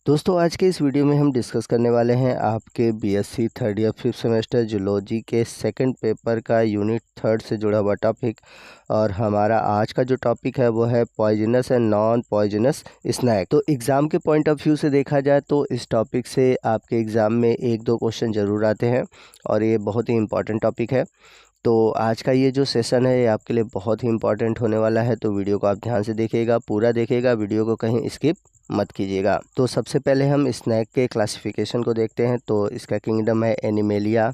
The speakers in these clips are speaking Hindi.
दोस्तों आज के इस वीडियो में हम डिस्कस करने वाले हैं आपके BSc third year fifth semester zoology के सेकंड पेपर का यूनिट थर्ड से जुड़ा हुआ टॉपिक। और हमारा आज का जो टॉपिक है वो है poisonous and non poisonous snake. तो एग्ज़ाम के पॉइंट ऑफ व्यू से देखा जाए तो इस टॉपिक से आपके एग्ज़ाम में एक दो क्वेश्चन ज़रूर आते हैं और ये बहुत ही इंपॉर्टेंट टॉपिक है। तो आज का ये जो सेशन है ये आपके लिए बहुत ही इंपॉर्टेंट होने वाला है, तो वीडियो को आप ध्यान से देखिएगा, पूरा देखिएगा, वीडियो को कहीं स्किप मत कीजिएगा। तो सबसे पहले हम स्नैक के क्लासिफिकेशन को देखते हैं। तो इसका किंगडम है एनिमेलिया,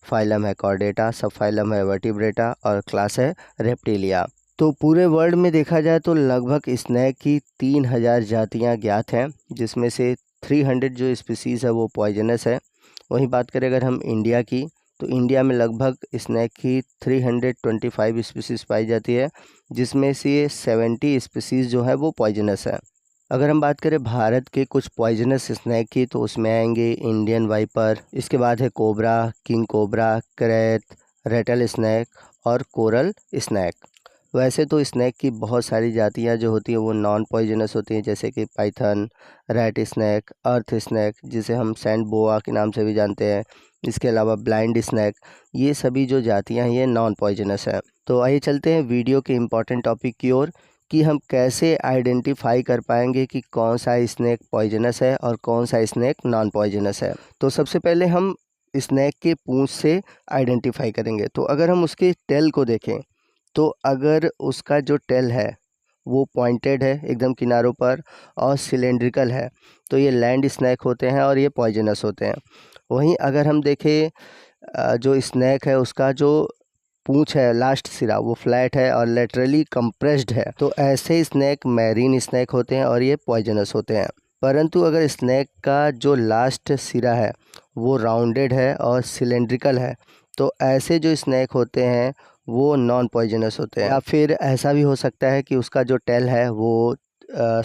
फाइलम है कॉर्डेटा, सब फाइलम है वर्टिब्रेटा और क्लास है रेप्टिलिया। तो पूरे वर्ल्ड में देखा जाए तो लगभग स्नैक की 3000 जातियाँ ज्ञात हैं, जिसमें से 300 जो स्पीसीज़ है वो पॉइजनस है। वहीं बात करें अगर हम इंडिया की, तो इंडिया में लगभग स्नैक की 325 स्पीसीज़ पाई जाती है, जिसमें से 70 स्पीसीज़ जो है वो पॉइजनस है। अगर हम बात करें भारत के कुछ पॉइजनस स्नैक की, तो उसमें आएंगे इंडियन वाइपर, इसके बाद है cobra, king cobra, krait, rattle snake और कोरल स्नैक। वैसे तो स्नैक की बहुत सारी जातियां जो होती हैं वो नॉन पॉइजनस होती हैं, जैसे कि पाइथन, रैट स्नैक, अर्थ स्नैक जिसे हम सैंड बोआ के नाम से भी जानते हैं, इसके अलावा ब्लाइंड स्नैक, ये सभी जो जातियां हैं ये नॉन पॉइजनस हैं। तो आइए चलते हैं वीडियो के इम्पॉर्टेंट टॉपिक की ओर कि हम कैसे आइडेंटिफाई कर पाएंगे कि कौन सा स्नैक पॉइजनस है और कौन सा स्नैक नॉन पॉइजनस है। तो सबसे पहले हम स्नैक के पूंछ से आइडेंटिफाई करेंगे। तो अगर हम उसके टेल को देखें, तो अगर उसका जो टेल है वो पॉइंटेड है एकदम किनारों पर और सिलेंड्रिकल है, तो ये लैंड स्नैक होते हैं और ये पॉइजनस होते हैं। वहीं अगर हम देखें जो स्नैक है उसका जो पूंछ है, लास्ट सिरा, वो फ्लैट है और लेटरली कंप्रेस्ड है, तो ऐसे स्नैक मैरीन स्नैक होते हैं और ये पॉइजनस होते हैं। परंतु अगर स्नैक का जो लास्ट सिरा है वो राउंडेड है और सिलेंड्रिकल है, तो ऐसे जो स्नैक होते हैं वो नॉन पॉइजनस होते हैं। या फिर ऐसा भी हो सकता है कि उसका जो टेल है वो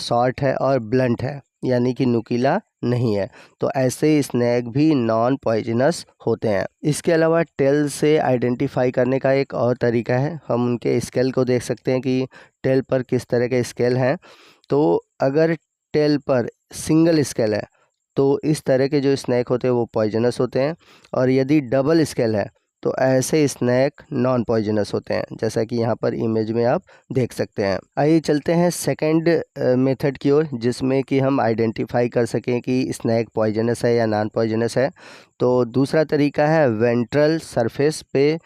शॉर्ट है और ब्लंट है, यानी कि नुकीला नहीं है, तो ऐसे स्नैक भी नॉन पॉइजनस होते हैं। इसके अलावा टेल से आइडेंटिफाई करने का एक और तरीका है, हम उनके स्केल को देख सकते हैं कि टेल पर किस तरह के स्केल हैं। तो अगर टेल पर सिंगल स्केल है तो इस तरह के जो स्नैक होते हैं वो पॉइजनस होते हैं, और यदि डबल स्केल है तो ऐसे स्नैक नॉन पॉइजनस होते हैं, जैसा कि यहाँ पर इमेज में आप देख सकते हैं। आइए चलते हैं सेकंड मेथड की ओर, जिसमें कि हम आइडेंटिफाई कर सकें कि स्नैक पॉइजनस है या नॉन पॉइजनस है। तो दूसरा तरीका है वेंट्रल सरफेस पे,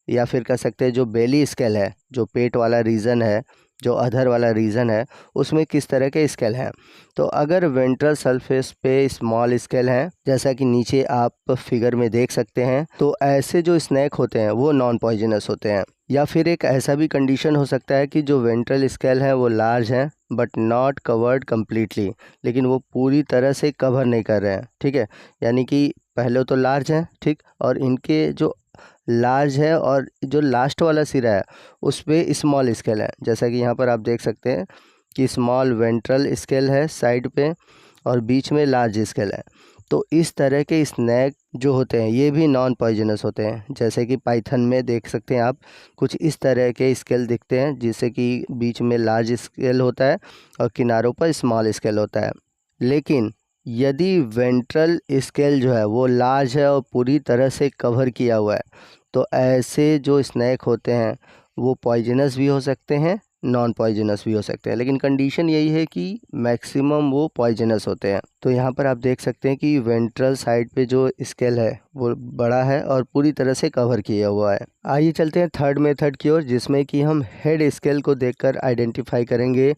या फिर कह सकते हैं जो बेली स्केल है, जो पेट वाला रीजन है, जो अधर वाला रीजन है, उसमें किस तरह के स्केल हैं। तो अगर वेंट्रल सरफेस पे स्मॉल स्केल हैं, जैसा कि नीचे आप फिगर में देख सकते हैं, तो ऐसे जो स्नैक होते हैं वो नॉन पॉइजनस होते हैं। या फिर एक ऐसा भी कंडीशन हो सकता है कि जो वेंट्रल स्केल है वो लार्ज हैं बट नॉट कवर्ड कम्प्लीटली, लेकिन वो पूरी तरह से कवर नहीं कर रहे हैं, ठीक है, यानी कि पहले तो लार्ज हैं, ठीक, और इनके जो लार्ज है और जो लास्ट वाला सिरा है उस पे स्मॉल स्केल है, जैसा कि यहाँ पर आप देख सकते हैं कि स्मॉल वेंट्रल स्केल है साइड पे और बीच में लार्ज स्केल है। तो इस तरह के स्नैक जो होते हैं ये भी नॉन पॉइजनस होते हैं, जैसे कि पाइथन में देख सकते हैं आप, कुछ इस तरह के स्केल दिखते हैं, जिससे कि बीच में लार्ज स्केल होता है और किनारों पर स्मॉल स्केल होता है। लेकिन यदि वेंट्रल स्केल जो है वो लार्ज है और पूरी तरह से कवर किया हुआ है, तो ऐसे जो स्नैक होते हैं वो पॉइजनस भी हो सकते हैं, नॉन पॉइजनस भी हो सकते हैं, लेकिन कंडीशन यही है कि मैक्सिमम वो पॉइजनस होते हैं। तो यहाँ पर आप देख सकते हैं कि वेंट्रल साइड पे जो स्केल है वो बड़ा है और पूरी तरह से कवर किया हुआ है। आइए चलते हैं थर्ड मेथड की ओर, जिसमें कि हम हेड स्केल को देखकर आइडेंटिफाई करेंगे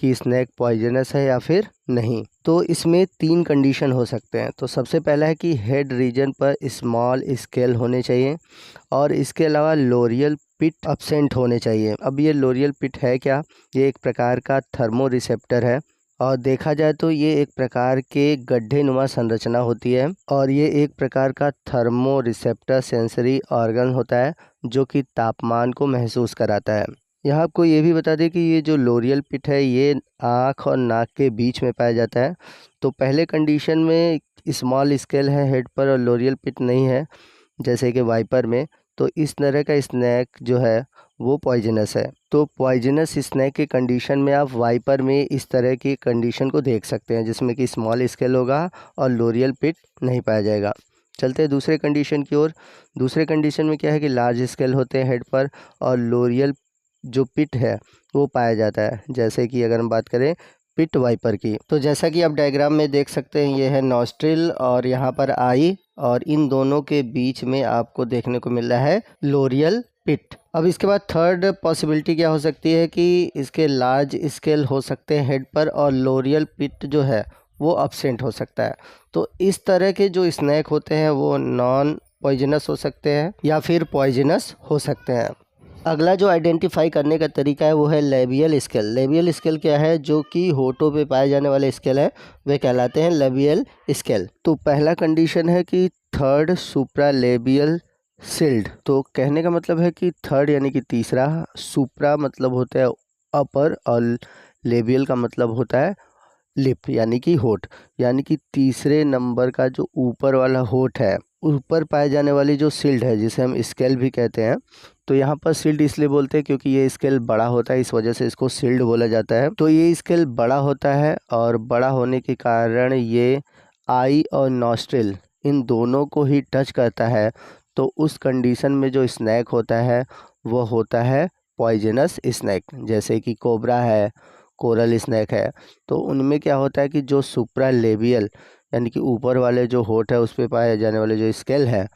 कि स्नैक पॉइजनस है या फिर नहीं। तो इसमें 3 कंडीशन हो सकते हैं। तो सबसे पहला है कि हेड रीजन पर स्मॉल स्केल होने चाहिए, और इसके अलावा लोरियल पिट एब्सेंट होने चाहिए। अब ये लोरियल पिट है क्या? ये एक प्रकार का थर्मो रिसेप्टर है, और देखा जाए तो ये एक प्रकार के गड्ढे नुमा संरचना होती है, और ये एक प्रकार का थर्मो रिसेप्टर सेंसरी ऑर्गन होता है जो कि तापमान को महसूस कराता है। यहाँ आपको ये भी बता दें कि ये जो लोरियल पिट है ये आँख और नाक के बीच में पाया जाता है। तो पहले कंडीशन में स्मॉल स्केल है हेड पर और लोरियल पिट नहीं है, जैसे कि वाइपर में, तो इस तरह का स्नैक जो है वो पॉइजनस है। तो पॉइजनस स्नैक के कंडीशन में आप वाइपर में इस तरह की कंडीशन को देख सकते हैं, जिसमें कि स्मॉल स्केल होगा और लोरियल पिट नहीं पाया जाएगा। चलते हैं दूसरे कंडीशन की ओर। दूसरे कंडीशन में क्या है कि लार्ज स्केल होते हैं हेड पर और लोरियल जो पिट है वो पाया जाता है। जैसे कि अगर हम बात करें पिट वाइपर की, तो जैसा कि आप डायग्राम में देख सकते हैं, ये है नॉस्ट्रिल और यहाँ पर आई, और इन दोनों के बीच में आपको देखने को मिल रहा है लोरियल पिट। अब इसके बाद थर्ड पॉसिबिलिटी क्या हो सकती है कि इसके लार्ज स्केल हो सकते हैं हेड पर और लोरियल पिट जो है वो अब्सेंट हो सकता है। तो इस तरह के जो स्नैक होते हैं वो नॉन पॉइजनस हो सकते हैं या फिर पॉइजनस हो सकते हैं। अगला जो आइडेंटिफाई करने का तरीका है वो है लेबियल स्केल। लेबियल स्केल क्या है? जो कि होठों पे पाए जाने वाले स्केल है वे कहलाते हैं लेबियल स्केल। तो पहला कंडीशन है कि थर्ड सुप्रा लेबियल सिल्ड। तो कहने का मतलब है कि थर्ड यानी कि तीसरा, सुप्रा मतलब होता है अपर और लेबियल का मतलब होता है लिप यानी कि होठ, यानी कि तीसरे नंबर का जो ऊपर वाला होठ है, ऊपर पाए जाने वाली जो सिल्ड है जिसे हम स्केल भी कहते हैं। तो यहाँ पर सिल्ड इसलिए बोलते हैं क्योंकि ये स्केल बड़ा होता है, इस वजह से इसको सिल्ड बोला जाता है। तो ये स्केल बड़ा होता है और बड़ा होने के कारण ये आई और नॉस्ट्रिल इन दोनों को ही टच करता है। तो उस कंडीशन में जो स्नैक होता है वो होता है पॉइजनस स्नैक। जैसे कि कोबरा है, कोरल स्नैक है, तो उनमें क्या होता है कि जो सुप्रा लेबियल यानी कि ऊपर वाले जो होठ है उस पर पाए जाने वाले जो स्केल है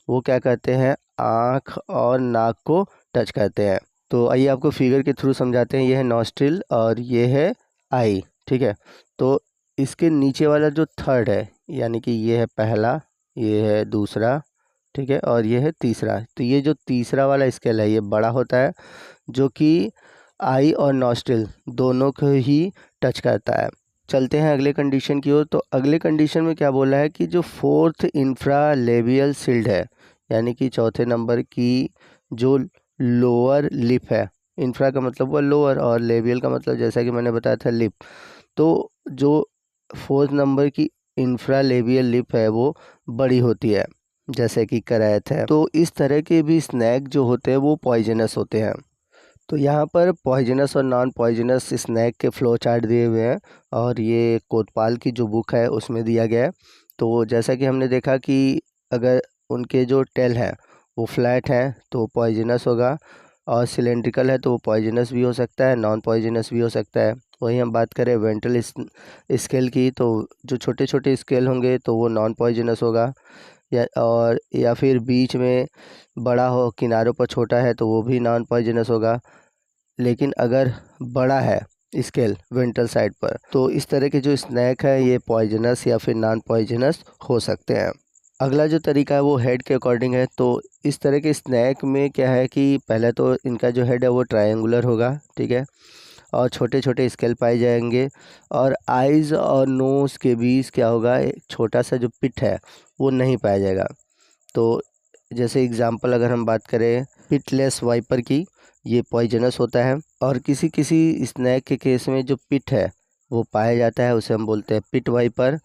वो क्या करते हैं, आँख और नाक को टच करते हैं। तो आइए आपको फिगर के थ्रू समझाते हैं। ये है नॉस्ट्रिल और ये है आई, ठीक है। तो इसके नीचे वाला जो थर्ड है यानी कि ये है पहला, ये है दूसरा, ठीक है, और ये है तीसरा। तो ये जो तीसरा वाला स्केल है ये बड़ा होता है, जो कि आई और नॉस्ट्रिल दोनों को ही टच करता है। चलते हैं अगले कंडीशन की ओर। तो अगले कंडीशन में क्या बोला है कि जो फोर्थ इंफ्रा लेबियल सिल्ड है यानी कि चौथे नंबर की जो लोअर लिप है, इंफ्रा का मतलब वो लोअर और लेबियल का मतलब जैसा कि मैंने बताया था लिप। तो जो फोर्थ नंबर की इंफ्रा लेबियल लिप है वो बड़ी होती है, जैसे कि करैत है। तो इस तरह के भी स्नैक जो होते हैं वो पॉइजनस होते हैं। तो यहाँ पर पॉइजनस और नॉन पॉइजनस स्नैक के फ्लो चार्ट दिए हुए हैं और ये कोतवाल की जो बुक है उसमें दिया गया है। तो जैसा कि हमने देखा कि अगर उनके जो टेल है वो फ्लैट है तो पॉइजनस होगा, और सिलेंड्रिकल है तो वो पॉइजनस भी हो सकता है, नॉन पॉइजनस भी हो सकता है। वहीं हम बात करें वेंट्रल स्केल की, तो जो छोटे छोटे स्केल होंगे तो वो नॉन पॉइजनस होगा, या फिर बीच में बड़ा हो किनारों पर छोटा है तो वो भी नॉन पॉइजनस होगा। लेकिन अगर बड़ा है स्केल वेंट्रल साइड पर तो इस तरह के जो स्नैक है ये पॉइजनस या फिर नॉन पॉइजनस हो सकते हैं। अगला जो तरीका है वो हेड के अकॉर्डिंग है। तो इस तरह के स्नैक में क्या है कि पहले तो इनका जो हेड है वो ट्रायंगुलर होगा, ठीक है, और छोटे छोटे स्केल पाए जाएंगे, और आइज़ और नोज़ के बीच क्या होगा, एक छोटा सा जो पिट है वो नहीं पाया जाएगा। तो जैसे एग्जांपल अगर हम बात करें पिटलेस वाइपर की, ये पॉइजनस होता है, और किसी किसी स्नैक के केस में जो पिट है वो पाया जाता है उसे हम बोलते हैं पिट वाइपर।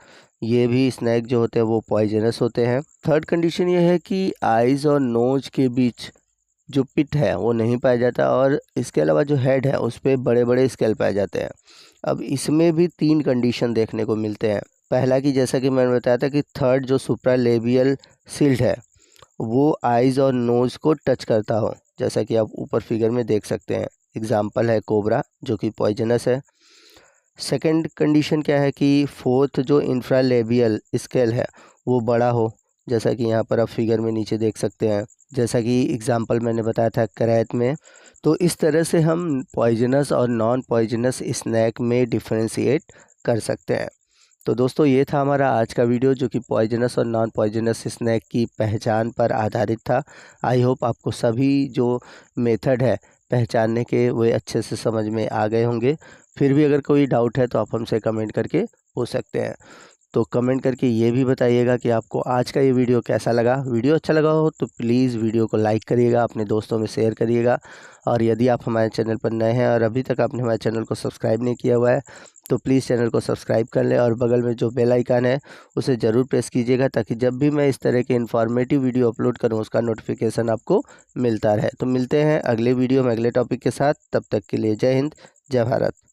ये भी स्नैक जो होते हैं वो पॉइजनस होते हैं। थर्ड कंडीशन ये है कि आइज़ और नोज के बीच जो पिट है वो नहीं पाया जाता, और इसके अलावा जो हेड है उस पर बड़े बड़े स्केल पाए जाते हैं। अब इसमें भी तीन कंडीशन देखने को मिलते हैं। पहला कि जैसा कि मैंने बताया था कि थर्ड जो सुप्रालेबियल सिल्ड है वो आइज़ और नोज़ को टच करता हो, जैसा कि आप ऊपर फिगर में देख सकते हैं। एग्जाम्पल है कोबरा जो कि पॉइजनस है। सेकंड कंडीशन क्या है कि फोर्थ जो इंफ्रालेबियल स्केल है वो बड़ा हो, जैसा कि यहाँ पर आप फिगर में नीचे देख सकते हैं, जैसा कि एग्जाम्पल मैंने बताया था करैत में। तो इस तरह से हम पॉइजनस और नॉन पॉइजनस स्नैक में डिफ्रेंशिएट कर सकते हैं। तो दोस्तों ये था हमारा आज का वीडियो जो कि पॉइजनस और नॉन पॉइजनस स्नैक की पहचान पर आधारित था। आई होप आपको सभी जो मेथड है पहचानने के वो अच्छे से समझ में आ गए होंगे। फिर भी अगर कोई डाउट है तो आप हमसे कमेंट करके पूछ सकते हैं। तो कमेंट करके ये भी बताइएगा कि आपको आज का ये वीडियो कैसा लगा। वीडियो अच्छा लगा हो तो प्लीज़ वीडियो को लाइक करिएगा, अपने दोस्तों में शेयर करिएगा। और यदि आप हमारे चैनल पर नए हैं और अभी तक आपने हमारे चैनल को सब्सक्राइब नहीं किया हुआ है तो प्लीज़ चैनल को सब्सक्राइब कर लें और बगल में जो बेल आइकन है उसे ज़रूर प्रेस कीजिएगा, ताकि जब भी मैं इस तरह के इन्फॉर्मेटिव वीडियो अपलोड करूं उसका नोटिफिकेशन आपको मिलता रहे। तो मिलते हैं अगले वीडियो में अगले टॉपिक के साथ। तब तक के लिए जय हिंद, जय भारत।